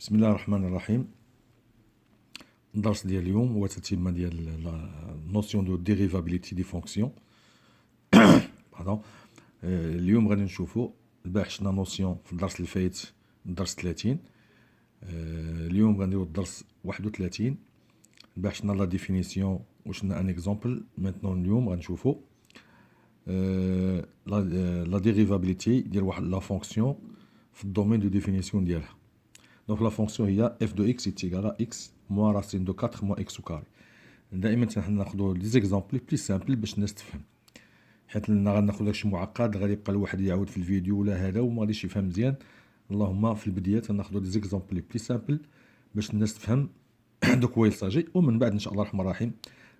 بسم الله الرحمن الرحيم. الدرس ديال اليوم هو تتمة ديال لا نوسيون دو ديريفابيليتي دي فونكسيون. باردون. اليوم غادي نشوفوا البارح شفنا نوسيون في الدرس اللي فايت الدرس 30. اليوم غنديروا الدرس 31. البارح شفنا لا ديفينيسيون وشفنا ان اكزامبل. مانتنون اليوم غنشوفوا لا ديريفابيليتي ديال واحد لا فونكسيون في الدومين دو ديفينيسيون ديالها. Donc la fonction هي f de x est égal à x moins racine de 4 moins x au carré. دائما تناخذوا لي زيكزامبل بلي سامبل باش الناس تفهم، حيت لنا غناخذ داكشي معقد غادي يبقى الواحد يعاود في الفيديو ولا هذا وما غاديش يفهم مزيان. اللهم في البدايه تناخذوا لي زيكزامبل بلي سامبل باش الناس تفهم دو كوا يلصاجي، ومن بعد ان شاء الله الرحمن الرحيم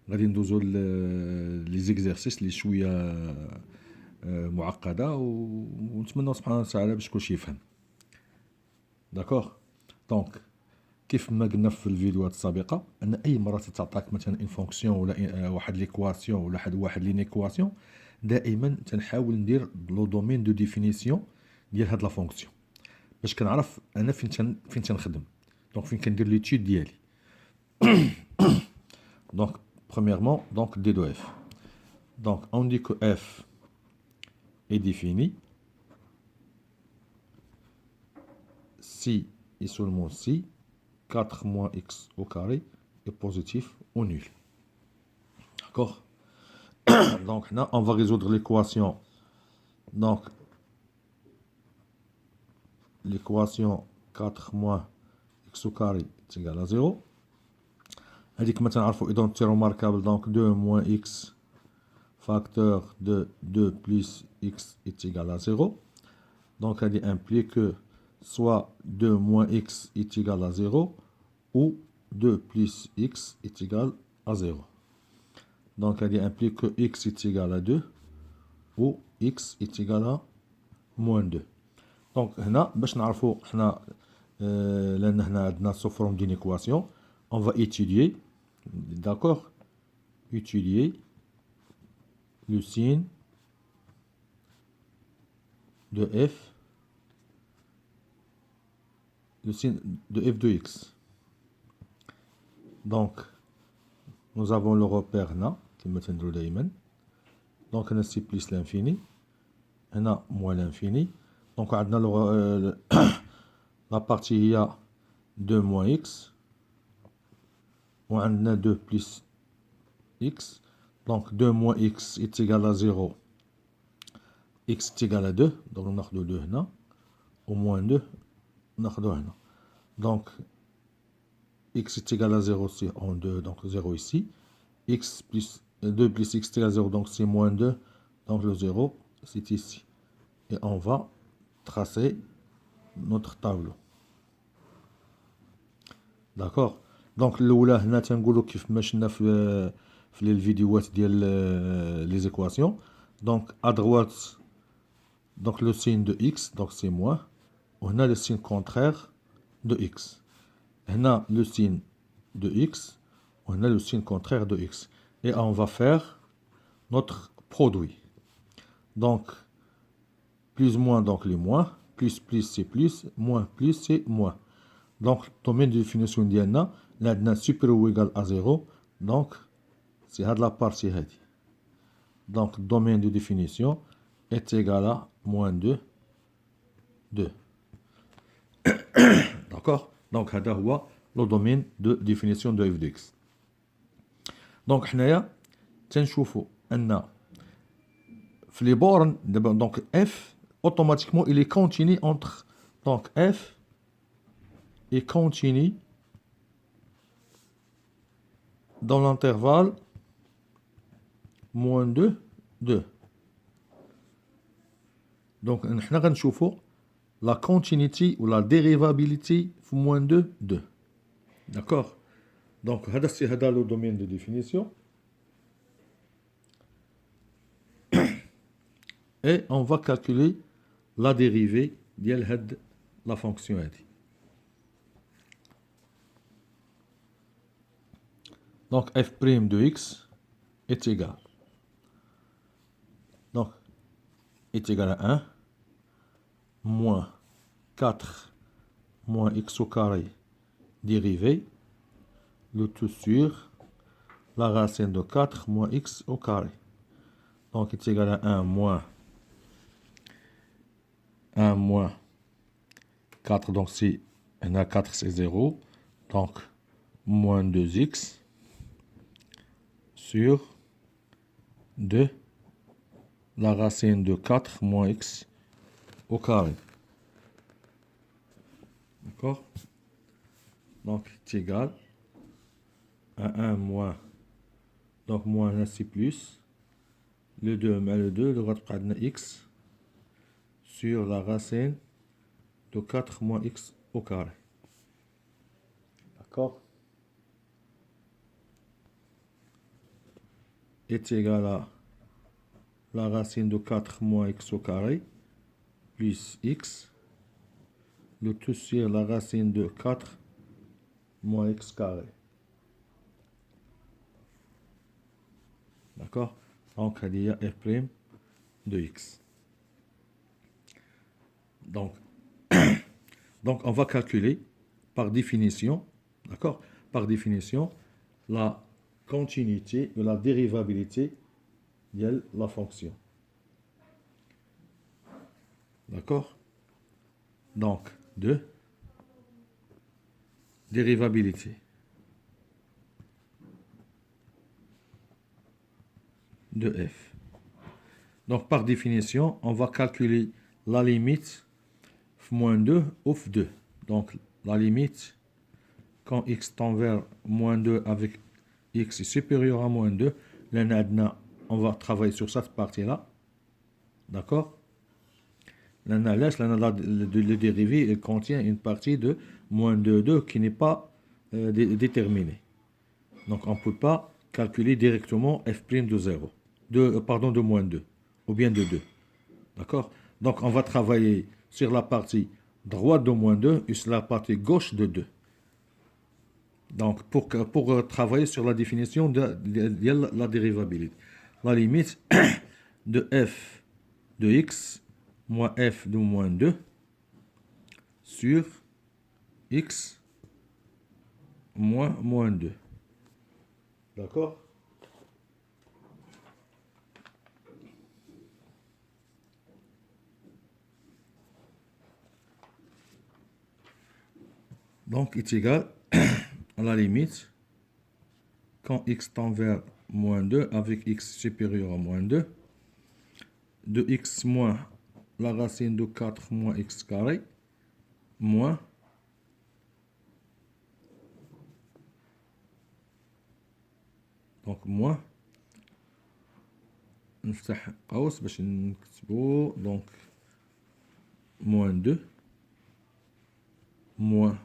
غادي ندوزو لي زيكزارسيس اللي شويه معقده ونتمنى سبحانه وتعالى باش كلشي يفهم. داكوغ. دونك كيف ما قلنا في الفيديوهات السابقه ان اي مره تتعطاك مثلا ان فونكسيون ولا واحد ليكواسيون ولا واحد لينيكواسيون، دائما تنحاول ندير لو دومين دو ديفينيسيون ديال هاد لا فونكسيون باش كنعرف انا فين تنخدم، دونك فين كندير ليتود ديالي. دونك premièrement donc d de f. Donc on dit que f est défini si et seulement si 4 moins x au carré est positif ou nul. D'accord. Donc là, on va résoudre l'équation. Donc, l'équation 4 moins x au carré est égal à 0. هذيك ما تنعرفوا identité remarquable, donc 2 moins x facteur de 2 plus x est égal à 0. Donc, elle implique que soit 2 moins x est égal à 0 ou 2 plus x est égal à 0. Donc, elle implique que x est égal à 2 ou x est égal à moins 2. Donc, هنا باش نعرفوا حنا لأن هنا عندنا sous forme d'une équation, on va étudier, d'accord, étudier le signe de f, le signe de f de x. Donc, nous avons le repère هنا كما تنديرو دائما. Donc هنا c'est plus l'infini, هنا moins l'infini. Donc عندنا la partie هي 2 moins x وعندنا 2 plus x. Donc 2 moins x est égal à 0, x est égal à 2, donc ناخذو 2 هنا و moins 2 ناخذو هنا. Donc x est égal à 0, c'est en 2, donc 0 ici. X plus 2 plus x est égal à 0, donc c'est moins 2, donc le 0 c'est ici. Et on va tracer notre tableau. D'accord. Donc الاولى هنا تنقولوا كيف ما شفنا في الفيديوهات ديال les équations. Donc à droite donc le signe de x, donc c'est moins, وهنا le signe contraire de x. هنا le signe de x وهنا le signe contraire de x. Et on va faire notre produit. Donc plus moins, donc les moins, plus c'est plus, moins c'est moins. Donc domaine de définition ديالنا là عندنا supérieur ou égal à 0, donc c'est هاد la partie هادي. Donc domaine de définition est égal à moins 2, 2. D'accord. Donc هذا هو le domaine de définition de f de x. Donc حنايا تنشوفوا ان في لي بورن دابا دونك f automatiquement il est continu entre, donc f est continu dans l'intervalle moins 2, 2. Donc حنا غنشوفوا la continuité ou la dérivabilité في moins 2, 2. D'accord. Donc هذا c'est هذا le domaine de définition. Et on va calculer la dérivée ديال la fonction هذه. Donc f' de x est égal, donc est égal à 1 moins 4 moins x au carré dérivé, le tout sur la racine de 4 moins x au carré. Donc, est égal à 1 moins 4. Donc, si on a 4, c'est 0. Donc, moins 2x sur 2 la racine de 4 moins x au carré. D'accord? Donc, c'est égal à 1 moins. Donc, moins 1, c'est plus. Le 2, mais le 2, le x sur la racine de 4 moins x au carré. D'accord? Est égal à la racine de 4 moins x au carré plus x, le tout sur la racine de 4 moins x carré. D'accord? Donc, il y a f' de x. Donc, on va calculer par définition, d'accord? Par définition, la continuité ou la dérivabilité de la fonction. D'accord? Donc, de dérivabilité de f. Donc, par définition, on va calculer la limite f-2 ou f2. Donc, la limite, quand x tend vers moins 2 avec x est supérieur à moins 2, on va travailler sur cette partie-là. D'accord? Le dérivé il contient une partie de moins 2 qui n'est pas déterminée. Donc, on ne peut pas calculer directement f' de 0. De moins 2. Ou bien de 2. D'accord? Donc, on va travailler sur la partie droite de moins 2 et sur la partie gauche de 2. Donc, pour travailler sur la définition de la dérivabilité. La limite de f de x moins f de moins 2 sur x moins 2. D'accord? Donc, est égal à la limite quand x tend vers moins 2 avec x supérieur à moins 2 de x moins la racine de 4 moins x carré moins donc moins نفتح قوس باش نكتبو donc moins 2 moins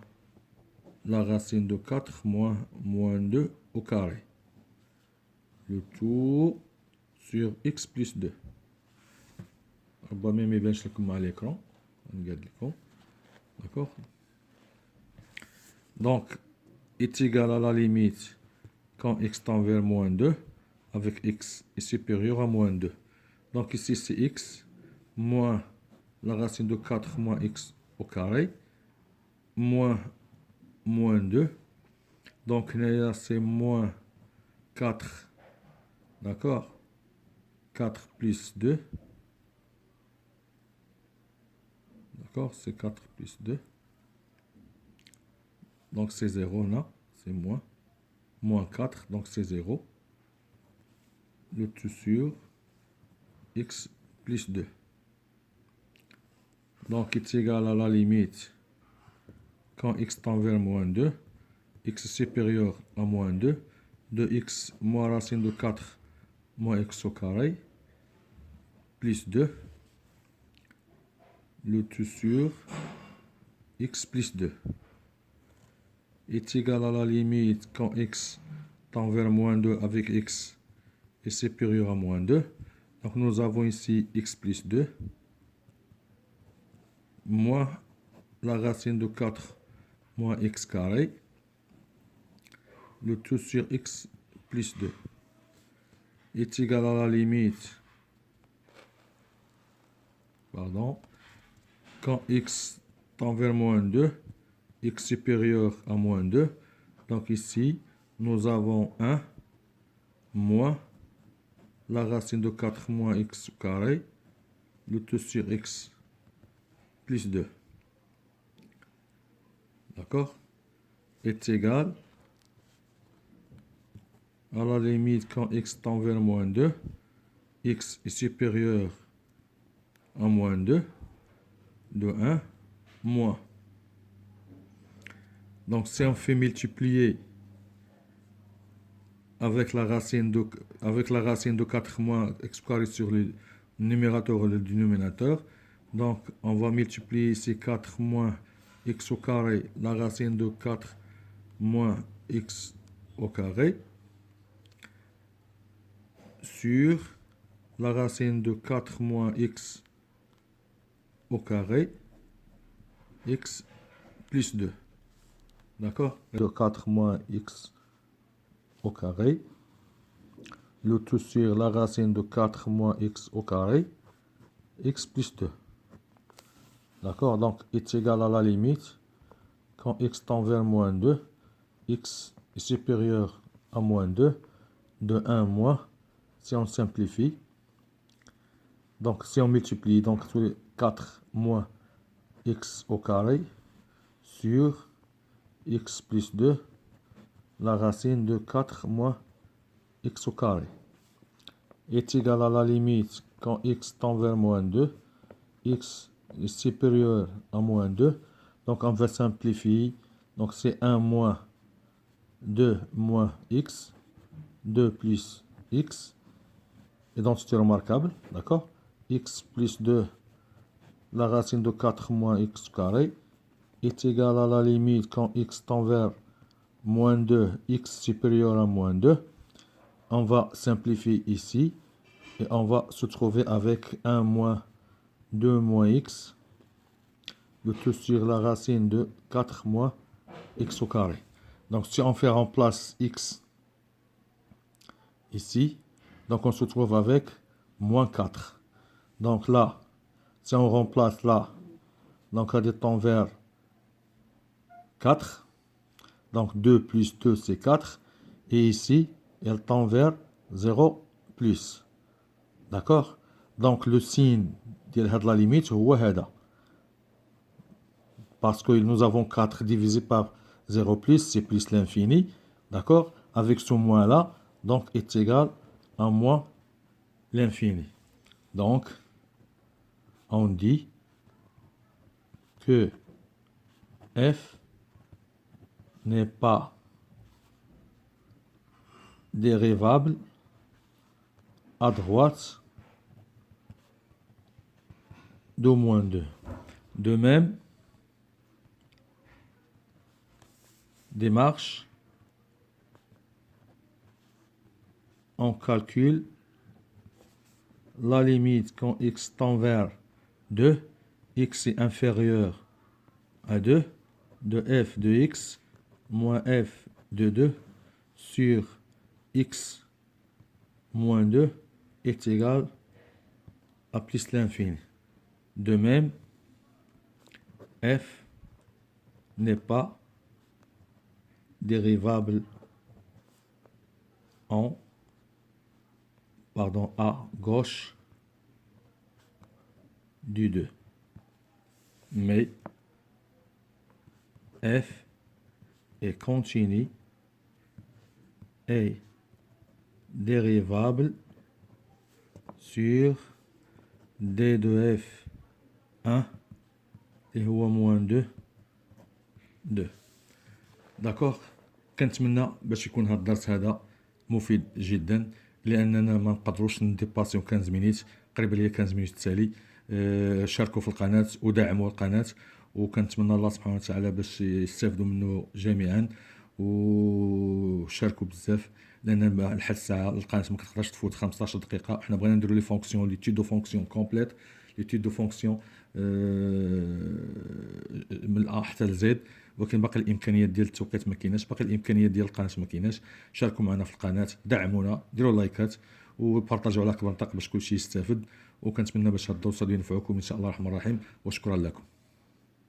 la racine de 4 moins 2 au carré. Le tout sur x plus 2. ربما ما يبانش لكم على l'écran. نقاد لكم. D'accord? Donc, est égal à la limite quand x tend vers moins 2 avec x est supérieur à moins 2. Donc ici c'est x moins la racine de 4 moins x au carré moins 2. Donc là c'est moins 4. D'accord? 4 plus 2. D'accord? C'est 4 plus 2. Donc c'est 0 là. C'est moins. Moins 4. Donc c'est 0. Le tout sur x plus 2. Donc est égal à la limite quand x tend vers moins 2, x supérieur à moins 2, de x moins racine de 4 moins x au carré, plus 2, le tout sur x plus 2, est égal à la limite quand x tend vers moins 2 avec x est supérieur à moins 2. Donc nous avons ici x plus 2, moins la racine de 4 moins x carré, le tout sur x plus 2 est égal à la limite, quand x tend vers moins 2 x supérieur à moins 2. Donc ici, nous avons 1 moins la racine de 4 moins x au carré, le tout sur x plus 2. D'accord? Est égal à la limite quand x tend vers moins 2, x est supérieur à moins 2, de 1, moins. Donc si on fait multiplier avec la racine de 4 moins x carré sur le numérateur et le dénominateur, donc on va multiplier ici 4 moins x au carré, la racine de 4 moins x au carré, sur la racine de 4 moins x au carré, x plus 2. D'accord? De 4 moins x au carré, le tout sur la racine de 4 moins x au carré, x plus 2. D'accord? Donc, est égal à la limite, quand x tend vers moins 2, x est supérieur à moins 2, de 1 moins, si on simplifie, donc si on multiplie, donc tous les 4 moins x au carré, sur x plus 2, la racine de 4 moins x au carré, est égal à la limite, quand x tend vers moins 2, x est supérieur à moins 2, donc on va simplifier, donc c'est 1 moins 2 moins x, 2 plus x, identité remarquable, d'accord? X plus 2, la racine de 4 moins x carré, est égal à la limite quand x tend vers moins 2, x supérieur à moins 2. On va simplifier ici, et on va se trouver avec 1 moins 2 moins x, le tout sur la racine de 4 moins x au carré. Donc si on fait remplace x ici, donc on se trouve avec moins 4. Donc là, si on remplace là, donc elle tend vers 4. Donc 2 plus 2 c'est 4. Et ici, elle tend vers 0 plus. D'accord? Donc le signe de la limite, c'est parce que nous avons 4 divisé par 0 plus, c'est plus l'infini. D'accord? Avec ce moins là, donc est égal à moins l'infini. Donc, on dit que f n'est pas dérivable à droite de moins 2. De même, démarche, on calcule la limite quand x tend vers 2, x est inférieur à 2, de f de x moins f de 2 sur x moins 2 est égal à plus l'infini. De même, f n'est pas dérivable à gauche du 2. Mais f est continu et dérivable sur d de f 1 et هو moins 2 2. داكوغ، كنتمنى باش يكون هذا الدرس هذا مفيد جدا، لاننا ما نقدروش نديباسيو 15 مينيت، قريبه ليا 15 مينيت التالي. شاركوا في القناه ودعموا القناه، وكنتمنى الله سبحانه وتعالى باش يستافدوا منه جميعا، وشاركوا بزاف، لان لحد الساعه القناه ما كتقدرش تفوت 15 دقيقه. حنا بغينا نديروا لي فونكسيون، لي تيد دو فونكسيون كومبليت، لي تيد دو فونكسيون من الأ حتى لزد، ولكن باقي الامكانيات ديال التوقيت ما كايناش، باقي الامكانيات ديال القناه ما كايناش. شاركوا معنا في القناه، دعمونا، ديروا لايكات وبارطاجيو على اكبر نطاق باش كلشي يستافد، وكنتمنى باش هاد الدروس ينفعوكم ان شاء الله الرحمن الرحيم، وشكرا لكم.